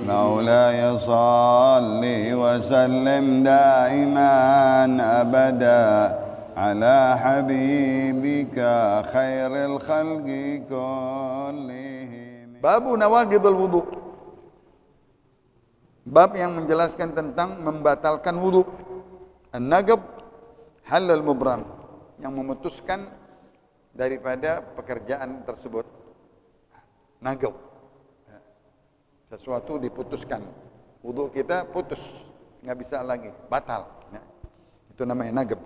مولاي صل وسلم دائما أبدا على حبيبك خير الخلق كلهم. Bab nawaqidul wudu. Bab yang menjelaskan tentang membatalkan wudu. An-naqab halal mubram, yang memutuskan daripada pekerjaan tersebut. Naqab, sesuatu diputuskan. Wudu kita putus, nggak bisa lagi, batal. Itu namanya naqab.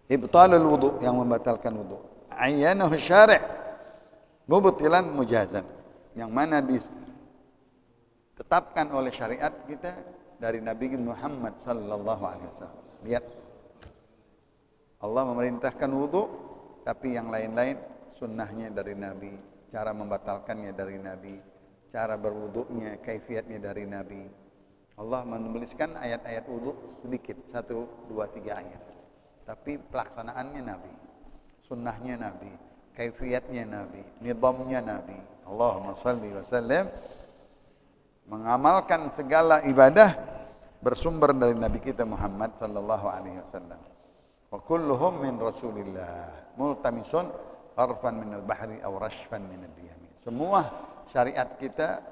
Ibtalul wudu, yang membatalkan wudu. Ayyanahu syari', mubtilan mujazan, yang mana ditetapkan oleh syariat kita dari Nabi Muhammad sallallahu alaihi wasallam. Lihat, Allah memerintahkan wudu, tapi yang lain-lain sunnahnya dari Nabi, cara membatalkannya dari Nabi, cara berwudunya, kaifiatnya dari Nabi. Allah menuliskan ayat-ayat wudu sedikit, 1, 2, 3 ayat. Tapi pelaksanaannya Nabi, sunnahnya Nabi, kaifiatnya Nabi, nizamnya Nabi. Allahumma salli wa sallim. Mengamalkan segala ibadah bersumber dari Nabi kita Muhammad sallallahu alaihi wasallam. Wa kulluhum min Rasulillah multamisun harfan min al-bahri aw rashfan min al-yami. Semua syariat kita,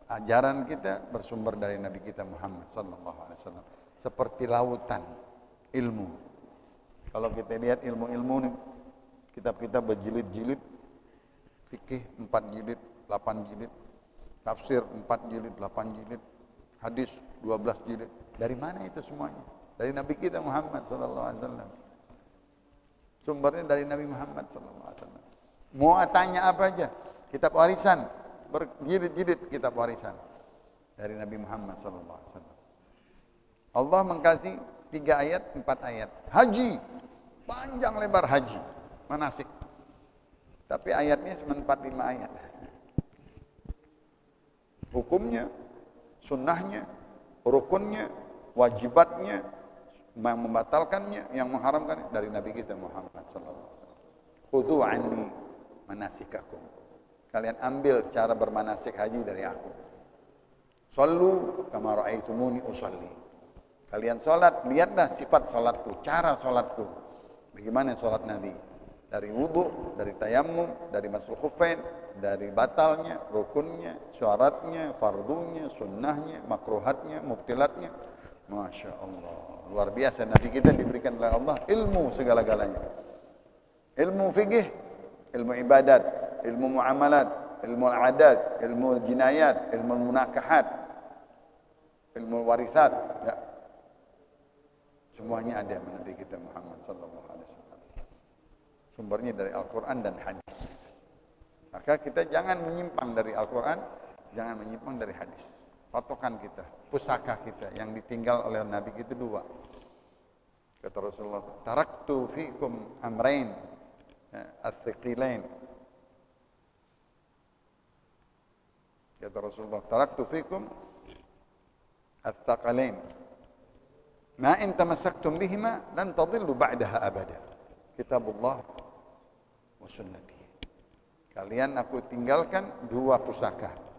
ajaran kita bersumber dari Nabi kita Muhammad sallallahu alaihi wasallam. Seperti lautan ilmu. Kalau kita lihat ilmu-ilmu nih, kitab-kitab berjilid-jilid, fikih 4 jilid, 8 jilid, tafsir 4 jilid, 8 jilid, hadis 12 jilid. Dari mana itu semuanya? Dari Nabi kita Muhammad sallallahu alaihi wasallam. Sumbernya dari Nabi Muhammad sallallahu alaihi wasallam. Mau tanya apa aja? Kitab warisan, berjilid-jilid kitab warisan dari Nabi Muhammad sallallahu alaihi wasallam. Allah mengkasih 3 ayat, 4 ayat. Haji, panjang lebar haji, manasik. Tapi ayatnya cuma 4-5 ayat. Hukumnya, sunnahnya, rukunnya, wajibatnya, yang membatalkannya, yang mengharamkannya dari Nabi kita Muhammad sallallahu alaihi wasallam. Khudhu anni manasikakum. Kalian ambil cara bermanasik haji dari aku. Shallu kama ra'aitumuni usalli. Kalian salat, lihatlah sifat salatku, cara salatku. Bagaimana salat Nabi? Dari wudu, dari tayammum, dari masuk khufain, dari batalnya, rukunnya, syaratnya, fardunya, sunnahnya, makruhatnya, mubtilatnya. Masya Allah, luar biasa. Nabi kita diberikan oleh Allah ilmu segala-galanya. Ilmu fikih, ilmu ibadat, ilmu muamalat, ilmu adat, ilmu jinayat, ilmu munakahat, ilmu warisat. Ya. Semuanya ada Nabi kita Muhammad sallallahu alaihi wasallam. Sumbernya dari Al-Quran dan hadis. Maka kita jangan menyimpang dari Al-Quran, jangan menyimpang dari hadis. Patokan kita, pusaka kita yang ditinggal oleh Nabi kita 2. Kata Rasulullah, taraktu fikum amrain at-thiqilain. Kata Rasulullah, taraktu fikum at-thaqalain. Ma in tamassaktum bihima lan tadillu ba'daha abada. Kitabullah wa sunnati. Kalian aku tinggalkan 2 pusaka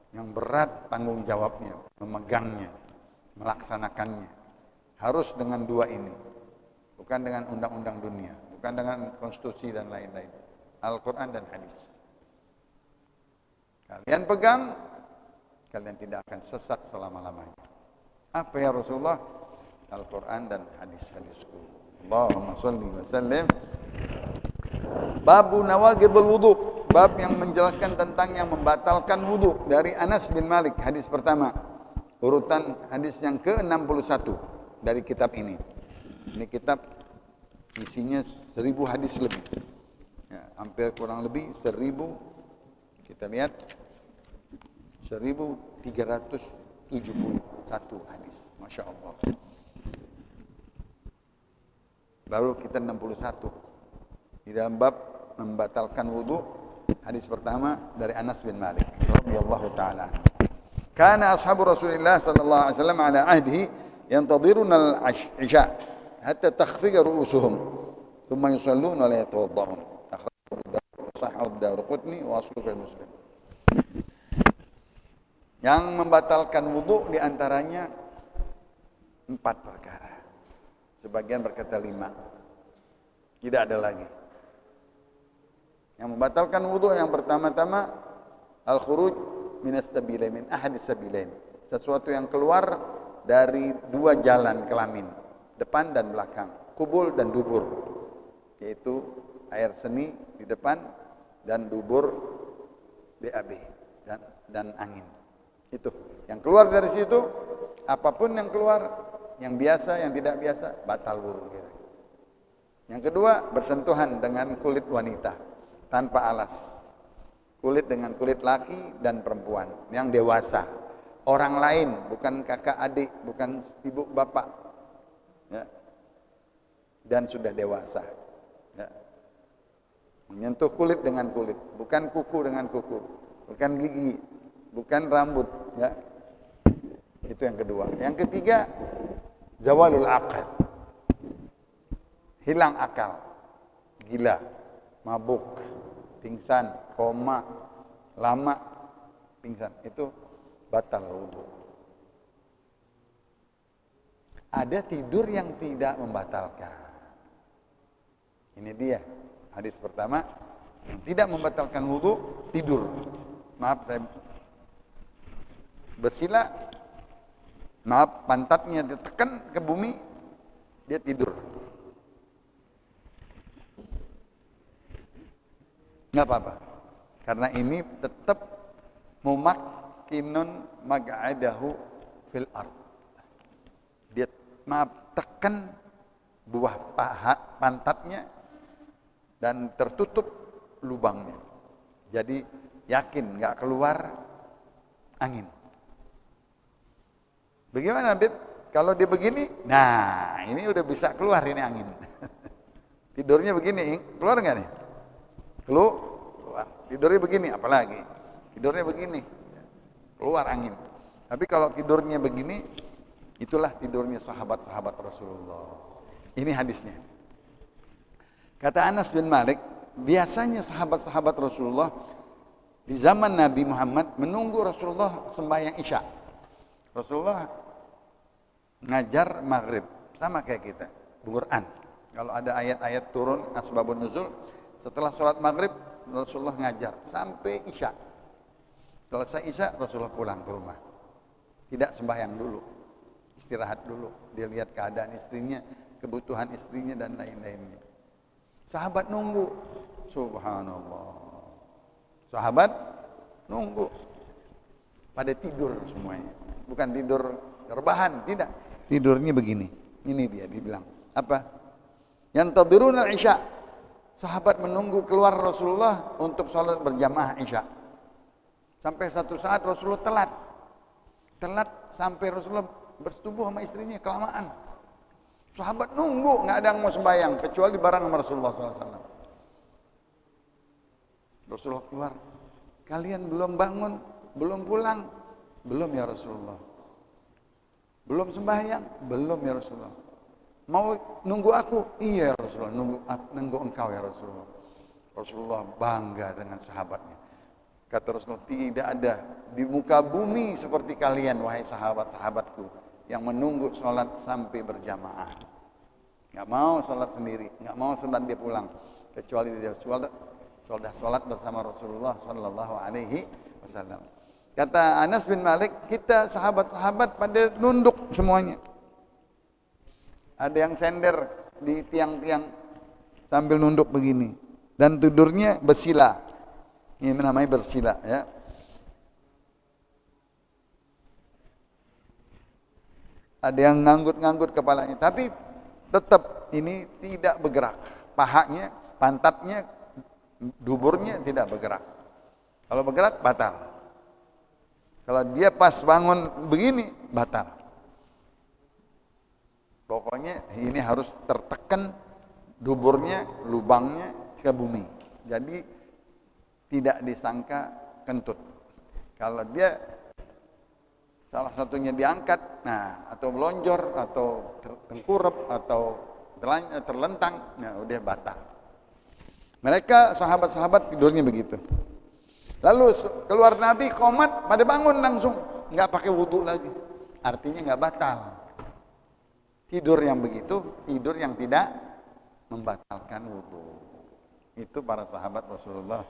yang berat tanggung jawabnya, memegangnya, melaksanakannya. Harus dengan 2 ini. Bukan dengan undang-undang dunia, bukan dengan konstitusi dan lain-lain. Al-Quran dan hadis. Kalian pegang, kalian tidak akan sesat selama-lamanya. Apa ya Rasulullah? Al-Quran dan hadis-hadisku. Allahumma salli wa sallim. Babu nawaqidul wudu, bab yang menjelaskan tentang yang membatalkan wudu. Dari Anas bin Malik, hadis pertama, urutan hadis yang ke-61 dari kitab ini. Ini kitab isinya 1000 hadis lebih, ya, hampir kurang lebih 1000. Kita lihat 1371 hadis, Masya Allah. Baru kita 61 di dalam bab membatalkan wudu. Hadis pertama dari Anas bin Malik radhiyallahu taala. Kana ashabu Rasulillah sallallahu alaihi wasallam ala ahdihi yantadiruna al-isha hatta takhfiqa ru'usuhum thumma yusalluna wa la yatawadda'un. Akhrajahu Sahih Ad-Darqutni wa asluhu Muslim. Yang membatalkan wudu diantaranya 4 perkara. Sebagian berkata 5. Tidak ada lagi. Yang membatalkan wudu yang pertama-tama al-khuruj minas sabilain, min ahadis sabilain. Sesuatu yang keluar dari 2 jalan kelamin, depan dan belakang, kubul dan dubur, yaitu air seni di depan dan dubur BAB dan angin. Itu yang keluar dari situ, apapun yang keluar, yang biasa, yang tidak biasa, batal wudu. Yang kedua, bersentuhan dengan kulit wanita tanpa alas. Kulit dengan kulit laki dan perempuan yang dewasa. Orang lain, bukan kakak adik, bukan ibu bapak. Ya. Dan sudah dewasa. Ya. Menyentuh kulit dengan kulit, bukan kuku dengan kuku, bukan gigi, bukan rambut. Ya. Itu yang kedua. Yang ketiga, zawalul aqal. Hilang akal, gila, mabuk, pingsan, koma, lama pingsan, itu batal wudu. Ada tidur yang tidak membatalkan. Ini dia hadis pertama, yang tidak membatalkan wudu, tidur. Maaf, saya bersila, maaf, pantatnya ditekan ke bumi, dia tidur. Nggak apa-apa, karena ini tetap mumakkinun mag'adahu fil ard. Dia tekan buah paha pantatnya dan tertutup lubangnya. Jadi yakin nggak keluar angin. Bagaimana, Bib? Kalau dia begini, nah ini udah bisa keluar ini angin. Tidurnya begini, keluar nggak nih? Keluar. Tidurnya begini, apalagi tidurnya begini, keluar angin. Tapi kalau tidurnya begini, itulah tidurnya sahabat-sahabat Rasulullah. Ini hadisnya. Kata Anas bin Malik, biasanya sahabat-sahabat Rasulullah di zaman Nabi Muhammad menunggu Rasulullah sembahyang Isya. Rasulullah ngajar maghrib, sama kayak kita, Quran. Kalau ada ayat-ayat turun, asbabun nuzul, setelah sholat maghrib, Rasulullah ngajar sampai Isya. Selesai Isya, Rasulullah pulang ke rumah. Tidak sembahyang dulu, istirahat dulu. Dia lihat keadaan istrinya, kebutuhan istrinya dan lain-lainnya. Sahabat nunggu, subhanallah. Sahabat nunggu, pada tidur semuanya. Bukan tidur rebahan, tidak. Tidurnya begini. Ini dia dibilang apa? Yantadhiruna al-Isya. Sahabat menunggu keluar Rasulullah untuk sholat berjamaah Isya. Sampai satu saat Rasulullah telat. Telat sampai Rasulullah bersetubuh sama istrinya kelamaan. Sahabat nunggu, nggak ada yang mau sembahyang kecuali bareng sama Rasulullah SAW. Rasulullah keluar. Kalian belum bangun, belum pulang? Belum ya Rasulullah. Belum sembahyang? Belum ya Rasulullah. Mau nunggu aku? Iya Rasulullah, nunggu engkau ya Rasulullah. Rasulullah bangga dengan sahabatnya. Kata Rasulullah, tidak ada di muka bumi seperti kalian, wahai sahabat-sahabatku, yang menunggu sholat sampai berjamaah. Nggak mau sholat sendiri, nggak mau sholat dia pulang, kecuali dia sholat bersama Rasulullah Sallallahu Alaihi Wasallam. Kata Anas bin Malik, kita sahabat-sahabat pada nunduk semuanya. Ada yang sender di tiang-tiang sambil nunduk begini. Dan tidurnya bersila. Ini namanya bersila, ya. Ada yang nganggut-nganggut kepalanya. Tapi tetap ini tidak bergerak. Pahanya, pantatnya, duburnya tidak bergerak. Kalau bergerak, batal. Kalau dia pas bangun begini, batal. Pokoknya ini harus tertekan duburnya, lubangnya ke bumi. Jadi tidak disangka kentut. Kalau dia salah satunya diangkat, nah atau melonjor, atau tengkurap, atau terlentang, nah udah batal. Mereka sahabat-sahabat tidurnya begitu. Lalu keluar Nabi, qomat, pada bangun langsung, nggak pakai wudhu lagi. Artinya nggak batal. Tidur yang begitu, tidur yang tidak membatalkan wudhu. Itu para sahabat Rasulullah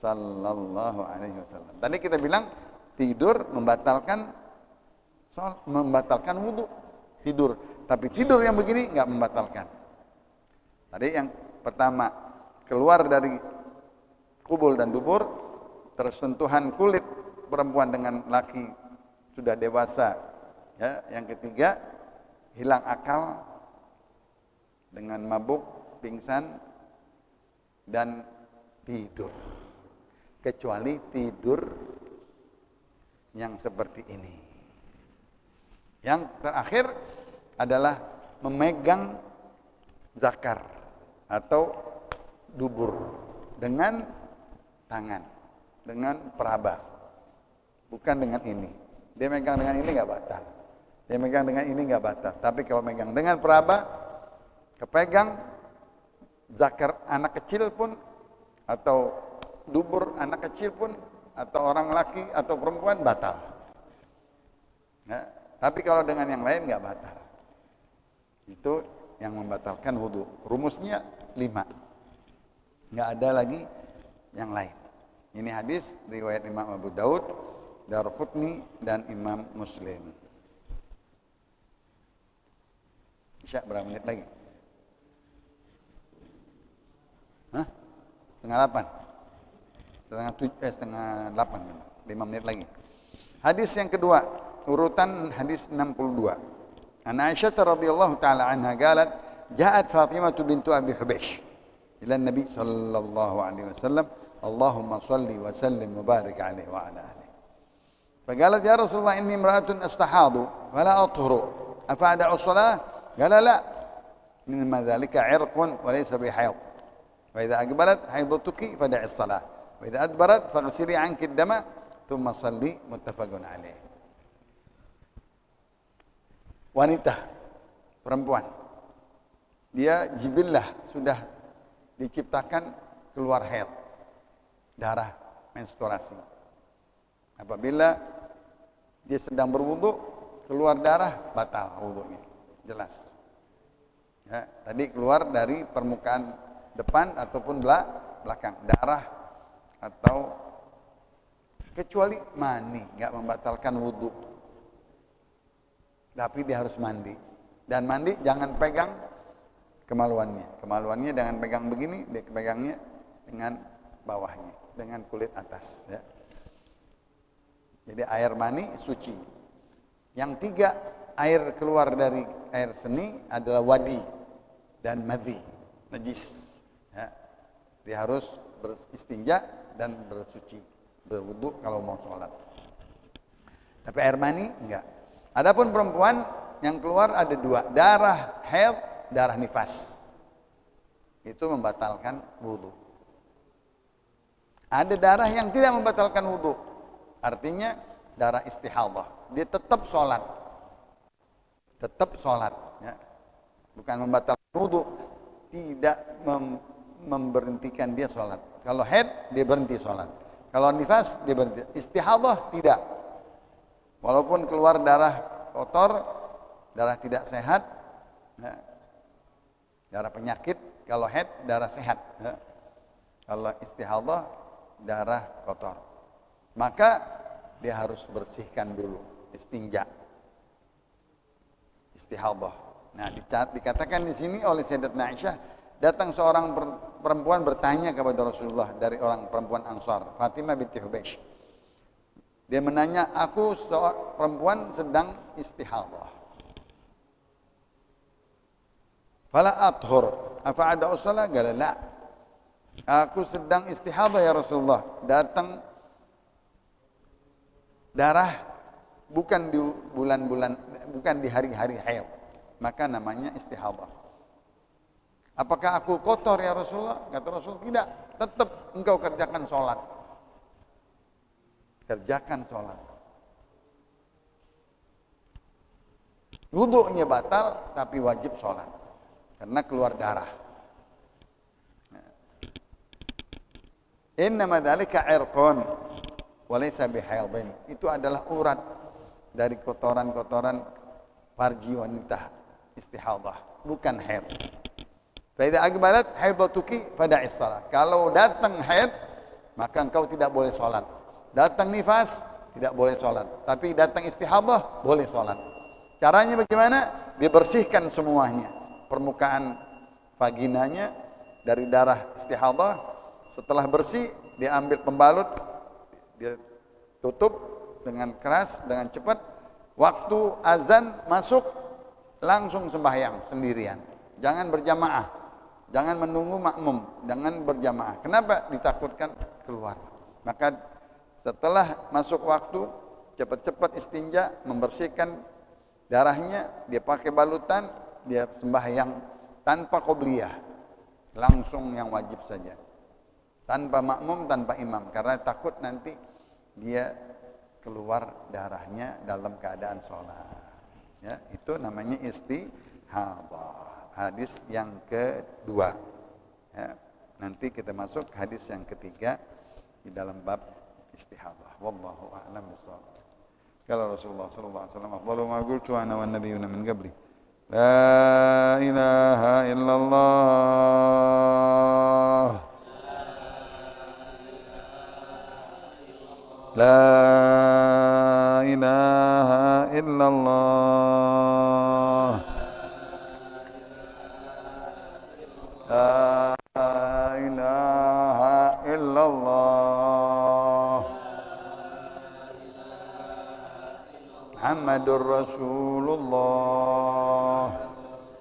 Sallallahu Alaihi Wasallam. Tadi kita bilang tidur membatalkan wudhu. Tidur, tapi tidur yang begini nggak membatalkan. Tadi yang pertama, keluar dari kubul dan dubur, tersentuhan kulit perempuan dengan laki sudah dewasa. Ya, yang ketiga, hilang akal dengan mabuk, pingsan, dan tidur. Kecuali tidur yang seperti ini. Yang terakhir adalah memegang zakar atau dubur dengan tangan, dengan peraba, bukan dengan ini. Dia megang dengan ini nggak batal. Dia megang dengan ini nggak batal. Tapi kalau megang dengan peraba, kepegang zakar anak kecil pun, atau dubur anak kecil pun, atau orang laki atau perempuan, batal. Nah, tapi kalau dengan yang lain nggak batal. Itu yang membatalkan wudhu. Rumusnya 5. Nggak ada lagi yang lain. Ini hadis riwayat Imam Abu Daud, Darqutni, dan Imam Muslim. Isya berapa menit lagi? Hah? Setengah 8? Setengah 8, 5 menit lagi. Hadis yang kedua, urutan hadis 62. An Aisyah radhiyallahu taala anha qalat, "Ja'at Fatimah bintu Abi Hubaysh ila Nabi sallallahu alaihi wasallam, Allahumma shalli wa sallim wa barik alaihi wa ala alihi." Faqalat, "Ya Rasulullah, inni imra'atun astahadu wa la athuru, afa ada'u shalah?" Qala, "La, mimma dhalika 'irqun wa laysa bi hayd. Wa idza aqbalat haydatuki fada'i as-salah, wa idza adbarat faghsili 'anki ad-dama, thumma shalli." Muttafaqun alaih. Wanita, perempuan, dia jibillah sudah diciptakan keluar haid, darah menstruasi. Apabila dia sedang berwudu, keluar darah, batal wudunya, jelas. Ya, tadi keluar dari permukaan depan ataupun belakang, darah atau kecuali mani, nggak membatalkan wudu. Tapi dia harus mandi. Dan mandi jangan pegang kemaluannya. Kemaluannya jangan pegang begini, dia pegangnya dengan bawahnya, dengan kulit atas. Ya. Jadi air mani suci. Yang 3, air keluar dari air seni adalah wadi dan madhi, najis. Ya. Dia harus beristinja dan bersuci, berwudu kalau mau sholat. Tapi air mani enggak. Adapun perempuan yang keluar ada 2, darah haid, darah nifas. Itu membatalkan wudu. Ada darah yang tidak membatalkan wudu. Artinya darah istihadah. Dia tetap sholat. Tetap sholat. Ya. Bukan membatalkan wudu. Tidak memberhentikan dia sholat. Kalau haid, dia berhenti sholat. Kalau nifas, dia berhenti. Istihadah, tidak. Walaupun keluar darah kotor, darah tidak sehat, ya, darah penyakit. Kalau haid, darah sehat. Ya. Kalau istihadah, darah kotor. Maka dia harus bersihkan dulu, istinja, istihadah. Nah, dikatakan di sini oleh Sayyidatuna Aisyah, datang seorang perempuan bertanya kepada Rasulullah dari orang perempuan Ansar, Fatimah binti Hubaysh. Dia menanya, aku seorang perempuan sedang istihadah. Fala athur, apa ada usalah? Qala la. Aku sedang istihadah ya Rasulullah. Datang darah bukan di bulan-bulan, bukan di hari-hari haid. Maka namanya istihadah. Apakah aku kotor ya Rasulullah? Kata Rasul, tidak. Tetap engkau kerjakan sholat. Kerjakan sholat. Wudunya batal, tapi wajib sholat. Karena keluar darah. Innama dzalika irqun. walaysa bihaidin. Itu adalah urat dari kotoran-kotoran farji wanita istihadah, bukan haid. Fa idza aqbalat haidatuki fada'is shalah. Kalau datang haid, maka engkau tidak boleh salat. Datang nifas, tidak boleh salat. Tapi datang istihadah, boleh salat. Caranya bagaimana? Dibersihkan semuanya. Permukaan vaginanya dari darah istihadah. Setelah bersih, dia ambil pembalut, dia tutup dengan keras, dengan cepat. Waktu azan masuk, langsung sembahyang sendirian. Jangan berjamaah, jangan menunggu makmum, jangan berjamaah. Kenapa? Ditakutkan keluar. Maka setelah masuk waktu, cepat-cepat istinja, membersihkan darahnya, dia pakai balutan, dia sembahyang tanpa qobliyah, langsung yang wajib saja. Tanpa makmum, tanpa imam, karena takut nanti dia keluar darahnya dalam keadaan sholat. Ya, itu namanya istihadah. Hadis yang kedua. Ya, nanti kita masuk hadis yang ketiga di dalam bab istihadah. Wallahu a'lam bishawab. Kalau Rasulullah sallallahu alaihi wasallam, "Afdalu ma qultu ana wan nabiyyuna min qabli, la ilaha illallah." La ilaha illallah. La ilaha illallah. Muhammadur Rasulullah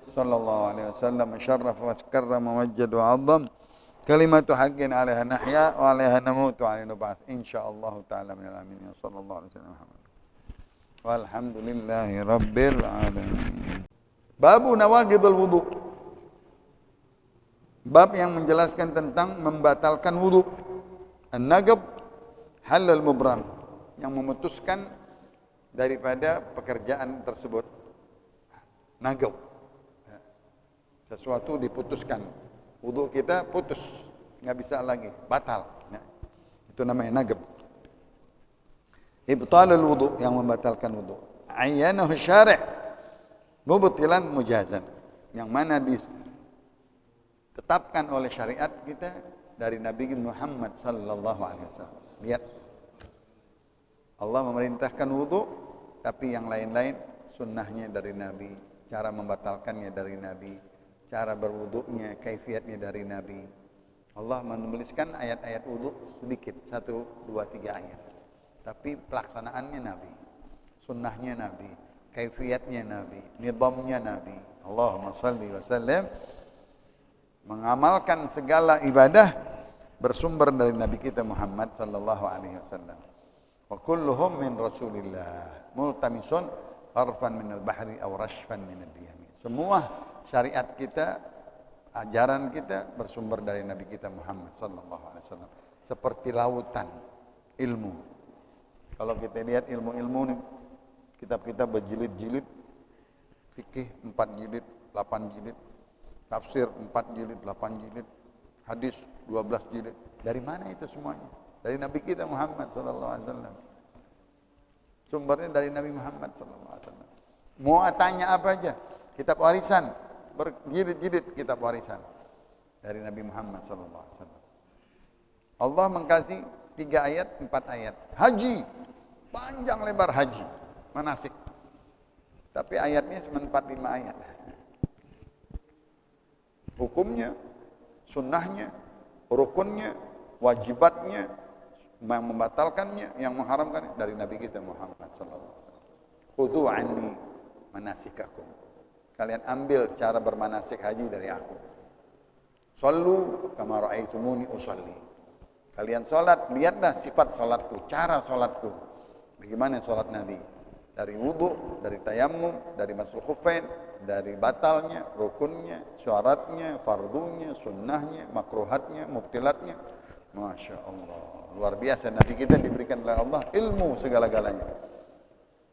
sallallahu alaihi wasallam, syarraf wa karrama wa majjad wa 'azzam. Kalimatu haqqin 'alaiha nahya wa 'alaiha namutu wa 'alaiha nub'ats insyaallah ta'ala minal amin. Sallallahu alaihi wasallam Muhammad. Walhamdulillahi rabbil alamin. Babu nawaqidul wudu. Bab yang menjelaskan tentang membatalkan wudu. An-naqab halal mubram, yang memutuskan daripada pekerjaan tersebut. Naqab, sesuatu diputuskan. Wudu kita putus, nggak bisa lagi, batal. Ya. Itu namanya naqab. Ibtalul wudu, yang membatalkan wudu. Ayyanahu syari' mubtilan mujazan, yang mana ditetapkan oleh syariat kita dari Nabi Muhammad sallallahu alaihi wasallam. Lihat, Allah memerintahkan wudu, tapi yang lain-lain sunnahnya dari Nabi, cara membatalkannya dari Nabi, cara berwudunya, kaifiatnya dari Nabi. Allah menuliskan ayat-ayat wudu sedikit, 1, 2, 3 ayat. Tapi pelaksanaannya Nabi, sunnahnya Nabi, kaifiatnya Nabi, nizamnya Nabi. Allahumma salli wa sallim. Mengamalkan segala ibadah bersumber dari Nabi kita Muhammad sallallahu alaihi wasallam. Wa kulluhum min Rasulillah, multamisun harfan minal bahri aw rashfan minad diyami. Semua syariat kita, ajaran kita bersumber dari Nabi kita Muhammad sallallahu alaihi wasallam. Seperti lautan ilmu. Kalau kita lihat ilmu-ilmu nih, kitab-kitab berjilid-jilid, fikih 4 jilid, 8 jilid, tafsir 4 jilid, 8 jilid, hadis 12 jilid. Dari mana itu semuanya? Dari Nabi kita Muhammad sallallahu alaihi wasallam. Sumbernya dari Nabi Muhammad sallallahu alaihi wasallam. Mau tanya apa aja? Kitab warisan, berjilid-jilid kitab warisan dari Nabi Muhammad sallallahu alaihi wasallam. Allah mengkasih 3 ayat, 4 ayat. Haji, panjang lebar haji, manasik. Tapi ayatnya cuma 4-5 ayat. Hukumnya, sunnahnya, rukunnya, wajibatnya, yang membatalkannya, yang mengharamkannya dari Nabi kita Muhammad sallallahu alaihi wasallam. Khudhu anni manasikakum. Kalian ambil cara bermanasik haji dari aku. Shallu kama ra'aitumuni usalli. Kalian salat, lihatlah sifat salatku, cara salatku. Bagaimana salat Nabi? Dari wudu, dari tayammum, dari masuk khuffain, dari batalnya, rukunnya, syaratnya, fardunya, sunnahnya, makruhatnya, mubtilatnya. Masya Allah, luar biasa. Nabi kita diberikan oleh Allah ilmu segala-galanya.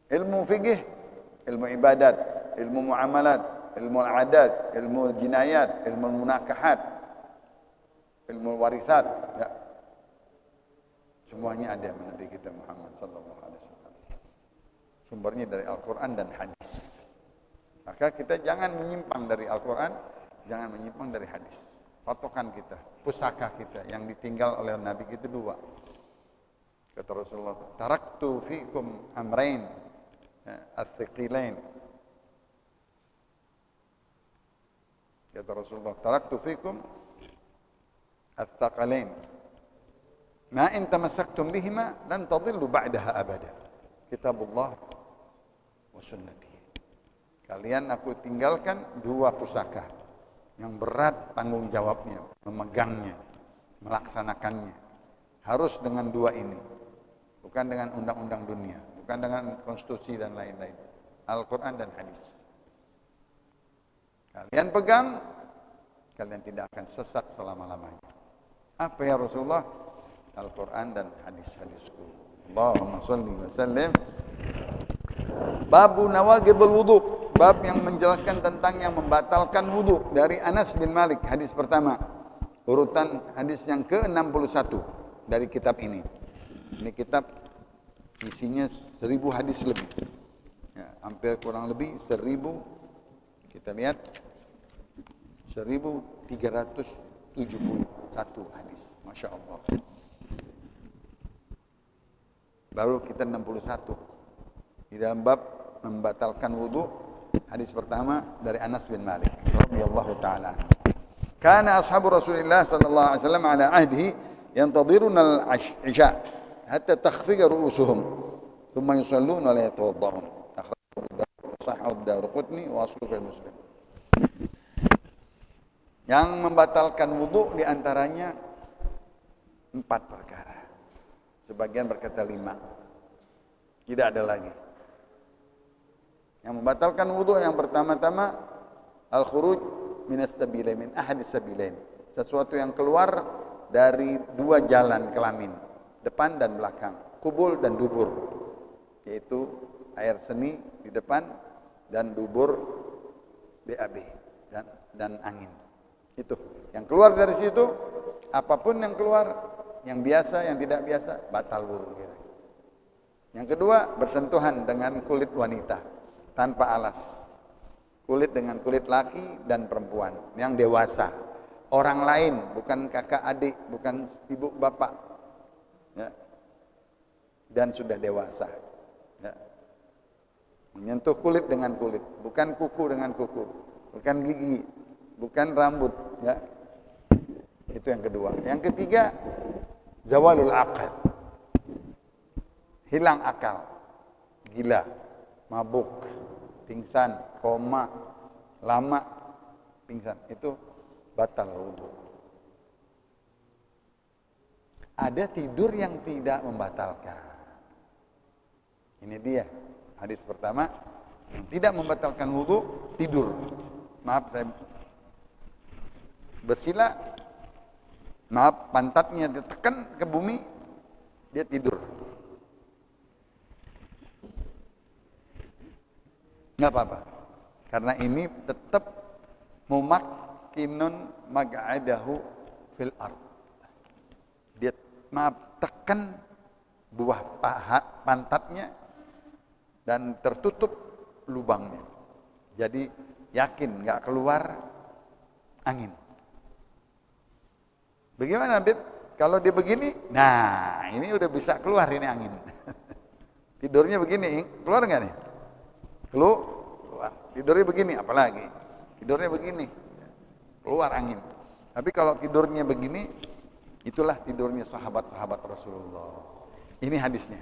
Ilmu fikih, ilmu ibadat, ilmu muamalat, ilmu adat, ilmu jinayat, ilmu munakahat, ilmu warisat. Ya. Semuanya ada pada Nabi kita Muhammad sallallahu alaihi wasallam. Sumbernya dari Al-Qur'an dan hadis. Maka kita jangan menyimpang dari Al-Qur'an, jangan menyimpang dari hadis. Patokan kita, pusaka kita yang ditinggal oleh Nabi kita dua. Kata Rasulullah, taraktu fikum amrain ats-tsiqilain. Kata Rasulullah, taraktu fikum ats-tsaqalain. Ma in tamassaktum bihima lan tadillu ba'daha abada. Kitabullah wa sunnati. Kalian aku tinggalkan dua pusaka yang berat tanggung jawabnya, memegangnya, melaksanakannya. Harus dengan dua ini. Bukan dengan undang-undang dunia, bukan dengan konstitusi dan lain-lain. Al-Quran dan hadis. Kalian pegang, kalian tidak akan sesat selama-lamanya. Apa ya Rasulullah? Al-Quran dan hadis-hadisku. Allahumma salli wa sallim. Babu nawaqidul wudu. Bab yang menjelaskan tentang yang membatalkan wudu. Dari Anas bin Malik, hadis pertama. Urutan hadis yang ke-61 dari kitab ini. Ini kitab isinya 1000 hadis lebih. Ya, hampir kurang lebih 1000. Kita lihat 1371 hadis. Masya Allah. Baru kita 61. Di dalam bab membatalkan wudu, hadis pertama dari Anas bin Malik radhiyallahu taala. Kana ashabu Rasulillah sallallahu alaihi wasallam ala ahdihi yantadiruna al-isha hatta takhfiqa ru'usuhum thumma yusalluna wa la yatawadda'un. Akhrajahu Sahih Ad-Darqutni wa Sahih Muslim. Yang membatalkan wudu di antaranya 4 perkara. Sebagian berkata 5. Tidak ada lagi. Yang membatalkan wudu yang pertama-tama al-khuruj minas sabilain, min ahadis sabilain. Sesuatu yang keluar dari 2 jalan kelamin, depan dan belakang, kubul dan dubur. Yaitu air seni di depan dan dubur BAB dan angin. Itu. Yang keluar dari situ, apapun yang keluar, yang biasa, yang tidak biasa, batal wudu kita. Yang kedua, bersentuhan dengan kulit wanita tanpa alas. Kulit dengan kulit laki dan perempuan yang dewasa. Orang lain, bukan kakak adik, bukan ibu bapak. Ya. Dan sudah dewasa. Ya. Menyentuh kulit dengan kulit, bukan kuku dengan kuku, bukan gigi, bukan rambut. Ya. Itu yang kedua. Yang ketiga, zawalul aqal. Hilang akal. Gila, mabuk, pingsan, koma, lama pingsan. Itu batal wudu. Ada tidur yang tidak membatalkan. Ini dia. Hadis pertama, yang tidak membatalkan wudu, tidur. Maaf saya bersila. Maaf, pantatnya ditekan ke bumi, dia tidur. Enggak apa-apa. Karena ini tetap mumakkinun mag'adahu fil ard. Dia tekan buah paha pantatnya dan tertutup lubangnya. Jadi yakin enggak keluar angin. Bagaimana, Bib? Kalau dia begini, nah ini udah bisa keluar ini angin. Tidurnya begini, keluar nggak nih? Keluar. Tidurnya begini, apalagi? Tidurnya begini, keluar angin. Tapi kalau tidurnya begini, itulah tidurnya sahabat-sahabat Rasulullah. Ini hadisnya.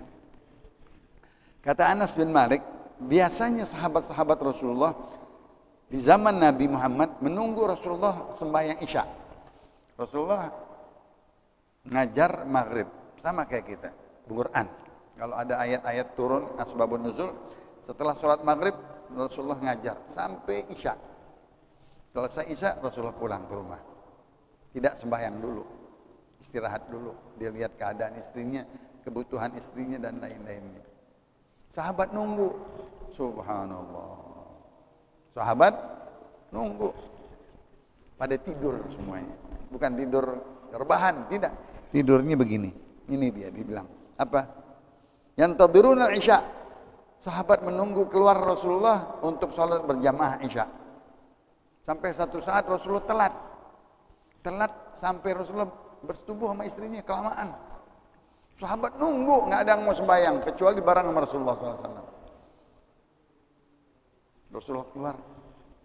Kata Anas bin Malik, biasanya sahabat-sahabat Rasulullah di zaman Nabi Muhammad menunggu Rasulullah sembahyang Isya. Rasulullah ngajar maghrib sama kayak kita, Quran. Kalau ada ayat-ayat turun asbabun nuzul, setelah sholat maghrib Rasulullah ngajar sampai Isya. Selesai Isya Rasulullah pulang ke rumah. Tidak sembahyang dulu, istirahat dulu. Dia lihat keadaan istrinya, kebutuhan istrinya dan lain-lainnya. Sahabat nunggu, subhanallah. Sahabat nunggu, pada tidur semuanya. Bukan tidur rebahan, tidak. Tidurnya begini. Ini dia dibilang. Apa? Yantadhiruna al-isya. Sahabat menunggu keluar Rasulullah untuk sholat berjamaah isya. Sampai satu saat Rasulullah telat. Telat sampai Rasulullah bersetubuh sama istrinya kelamaan. Sahabat nunggu, nggak ada yang mau sembahyang kecuali bareng sama Rasulullah SAW. Rasulullah keluar.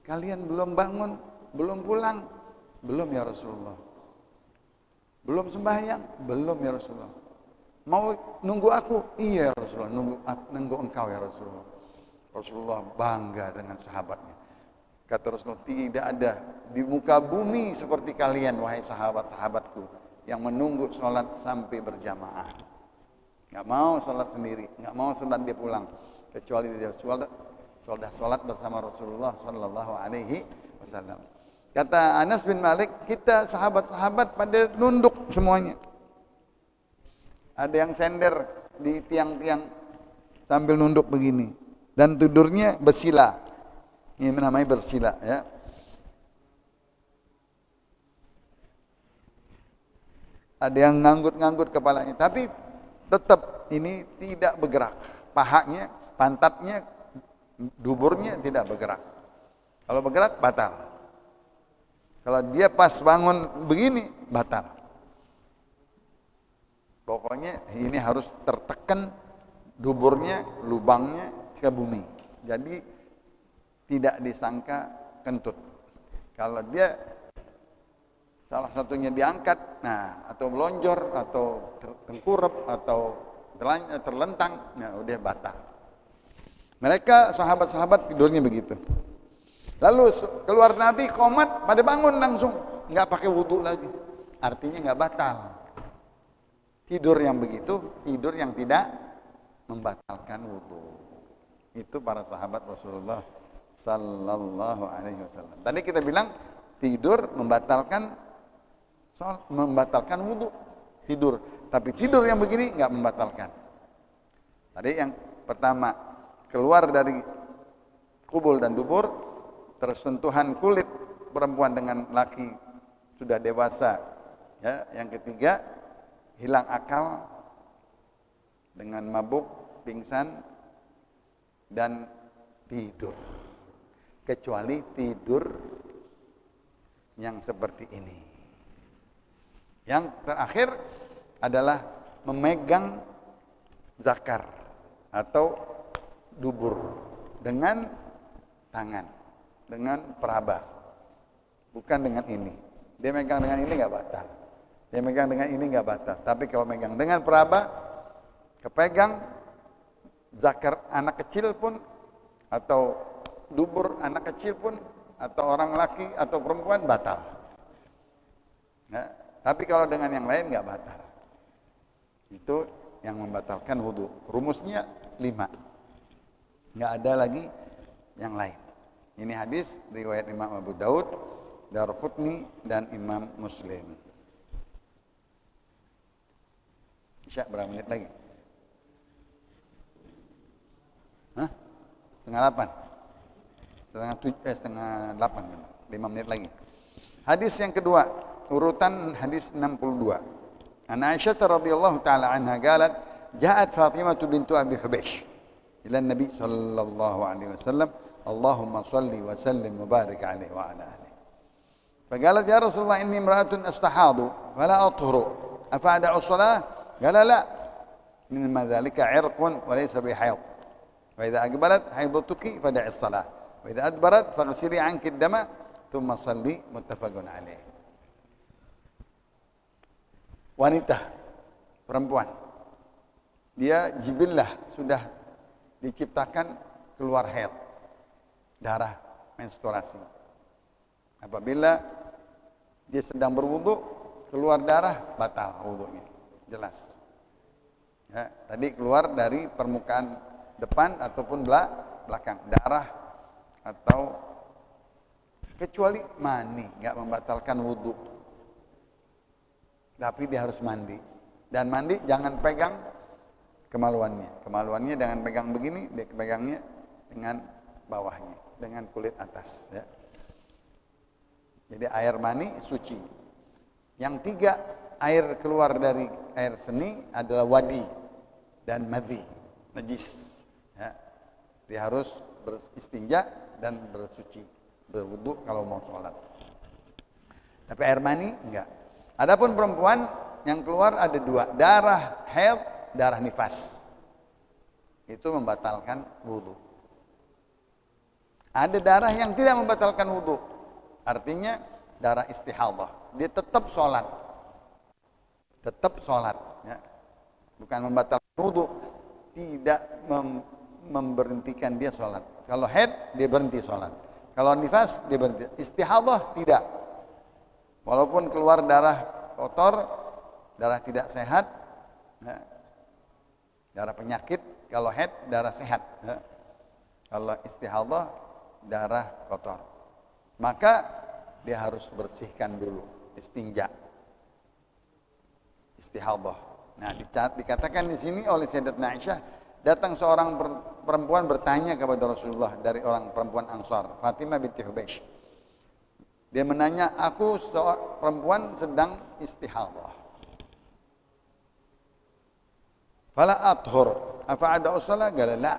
Kalian belum bangun, belum pulang, belum ya Rasulullah. Belum sembahyang, belum ya Rasulullah. Mau nunggu aku? Iya ya Rasulullah, nunggu engkau ya Rasulullah. Rasulullah bangga dengan sahabatnya. Kata Rasulullah, tidak ada di muka bumi seperti kalian, wahai sahabat-sahabatku, yang menunggu sholat sampai berjamaah. Nggak mau sholat sendiri, nggak mau sholat dia pulang, kecuali dia sholat bersama Rasulullah Sallallahu Alaihi Wasallam. Kata Anas bin Malik, kita sahabat-sahabat pada nunduk semuanya. Ada yang sender di tiang-tiang sambil nunduk begini, dan tidurnya bersila. Ini namanya bersila, ya. Ada yang nganggut-nganggut kepalanya, tapi tetap ini tidak bergerak. Pahanya, pantatnya, duburnya tidak bergerak. Kalau bergerak batal. Kalau dia pas bangun begini batal. Pokoknya ini harus tertekan duburnya, lubangnya ke bumi. Jadi tidak disangka kentut. Kalau dia salah satunya diangkat, nah atau melonjor atau tengkurap atau terlentang, nah udah batal. Mereka sahabat-sahabat tidurnya begitu. Lalu keluar Nabi qomat, pada bangun langsung, nggak pakai wudhu lagi. Artinya nggak batal. Tidur yang begitu, tidur yang tidak membatalkan wudhu. Itu para sahabat Rasulullah Sallallahu Alaihi Wasallam. Tadi kita bilang tidur membatalkan wudhu. Tidur, tapi tidur yang begini nggak membatalkan. Tadi yang pertama, keluar dari kubul dan dubur, tersentuhan kulit perempuan dengan laki sudah dewasa. Ya, yang ketiga, hilang akal dengan mabuk, pingsan, dan tidur. Kecuali tidur yang seperti ini. Yang terakhir adalah memegang zakar atau dubur dengan tangan, dengan peraba, bukan dengan ini. Dia megang dengan ini nggak batal. Dia megang dengan ini nggak batal. Tapi kalau megang dengan peraba, kepegang zakar anak kecil pun, atau dubur anak kecil pun, atau orang laki atau perempuan batal. Nah, tapi kalau dengan yang lain nggak batal. Itu yang membatalkan wudhu. Rumusnya 5. Nggak ada lagi yang lain. Ini hadis riwayat Imam Abu Daud, Darqutni, dan Imam Muslim. Isya berapa menit lagi? Hah? Setengah 8. 5 menit lagi. Hadis yang kedua, urutan hadis 62. An Aisyah radhiyallahu taala anha qalat, "Ja'at Fatimah bintu Abi Hubaysh ila Nabi sallallahu alaihi wasallam, Allahumma shalli wa sallim wa barik alaihi wa ala alihi." فقالت يا رسول الله إني امرأة أستحاض فلا أطهر أفأدع الصلاة؟ قال لا، إنما ذلك عرق وليس بحيض، وإذا أقبلت حيضتك فدع الصلاة، وإذا أدبرت فاغسلي عنك الدم ثم صلي. متفق عليه. Wanita, perempuan, dia jibillah, sudah diciptakan keluar haid, darah menstruasi. Apabila dia sedang berwudu, keluar darah, batal wudunya, jelas. Ya, tadi keluar dari permukaan depan ataupun belakang, darah atau kecuali mani, nggak membatalkan wudu. Tapi dia harus mandi, dan mandi jangan pegang kemaluannya. Kemaluannya jangan pegang begini, dia pegangnya dengan bawahnya, dengan kulit atas. Ya. Jadi air mani suci. Yang 3, air keluar dari air seni adalah wadi dan madhi, najis. Ya. Dia harus beristinja dan bersuci, berwudu kalau mau sholat. Tapi air mani enggak. Adapun perempuan yang keluar ada dua, darah haid, darah nifas. Itu membatalkan wudu. Ada darah yang tidak membatalkan wudu. Artinya darah istihadah. Dia tetap sholat. Tetap sholat. Ya. Bukan membatalkan wudu. Tidak memberhentikan dia sholat. Kalau haid, dia berhenti sholat. Kalau nifas, dia berhenti. Istihadah, tidak. Walaupun keluar darah kotor, darah tidak sehat, ya. Darah penyakit. Kalau haid, darah sehat. Ya. Kalau istihadah, darah kotor. Maka dia harus bersihkan dulu, istinja, istihadah. Nah, dikatakan di sini oleh Sayyidatuna Aisyah, datang seorang perempuan bertanya kepada Rasulullah dari orang perempuan Ansar, Fatimah binti Hubeish. Dia menanya, aku seorang perempuan sedang istihadah. Fala athur, apa ada usalah? Qala la.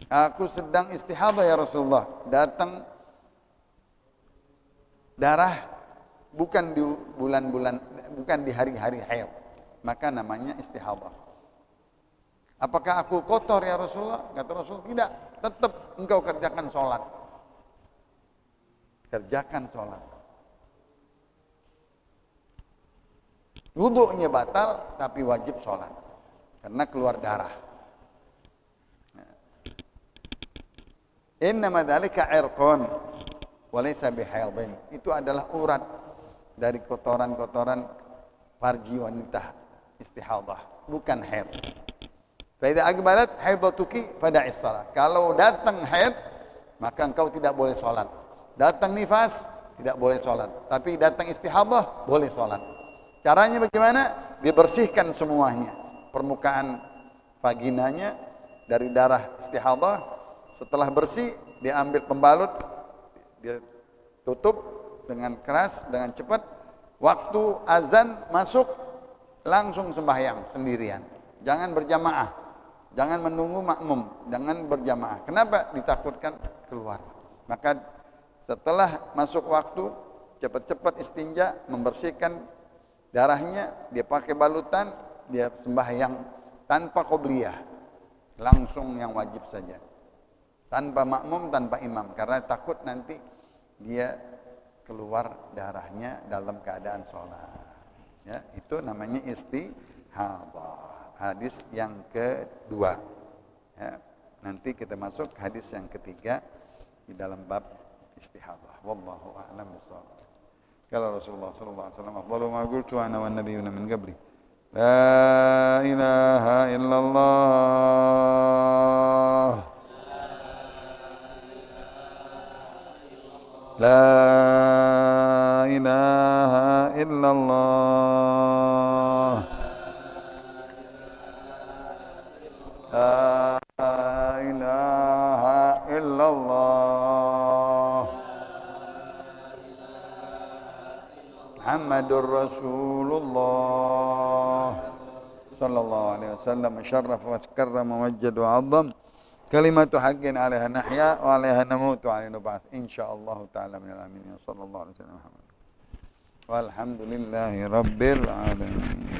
Aku sedang istihadah ya Rasulullah. Datang darah bukan di bulan-bulan, bukan di hari-hari haid. Maka namanya istihadah. Apakah aku kotor ya Rasulullah? Kata Rasul, tidak. Tetap engkau kerjakan sholat. Kerjakan sholat. Wudunya batal, tapi wajib sholat. Karena keluar darah. Innama dzalika irqun wa laysa bihaidin. Itu adalah urat dari kotoran-kotoran farji wanita istihadah, bukan haid. Fa idza aqbalat haidatuki fada'is shalah. Kalau datang haid, maka engkau tidak boleh salat. Datang nifas, tidak boleh salat. Tapi datang istihadah, boleh salat. Caranya bagaimana? Dibersihkan semuanya. Permukaan vaginanya dari darah istihadah. Setelah bersih, dia ambil pembalut, dia tutup dengan keras, dengan cepat. Waktu azan masuk, langsung sembahyang sendirian. Jangan berjamaah, jangan menunggu makmum, jangan berjamaah. Kenapa? Ditakutkan keluar. Maka setelah masuk waktu, cepat-cepat istinja, membersihkan darahnya, dia pakai balutan, dia sembahyang tanpa qobliyah, langsung yang wajib saja. Tanpa makmum, tanpa imam, karena takut nanti dia keluar darahnya dalam keadaan sholat. Ya, itu namanya istihadah. Hadis yang kedua. Ya, nanti kita masuk hadis yang ketiga di dalam bab istihadah. Wallahu a'lam bishawab. Kalau Rasulullah sallallahu alaihi wasallam, "Afdalu ma qultu ana wan nabiyyuna min qabli, la ilaha illallah." La ilaha illallah. La ilaha illallah. Muhammadur Rasulullah sallallahu alaihi wasallam, syarrafa wa karrama wa majjada wa 'azzam. Kalimatu haqqin 'alaiha nahya wa 'alaiha namutu wa 'alaiha nub'ats insyaallah ta'ala minal amin. Sallallahu alaihi wasallam. Walhamdulillahi rabbil alamin.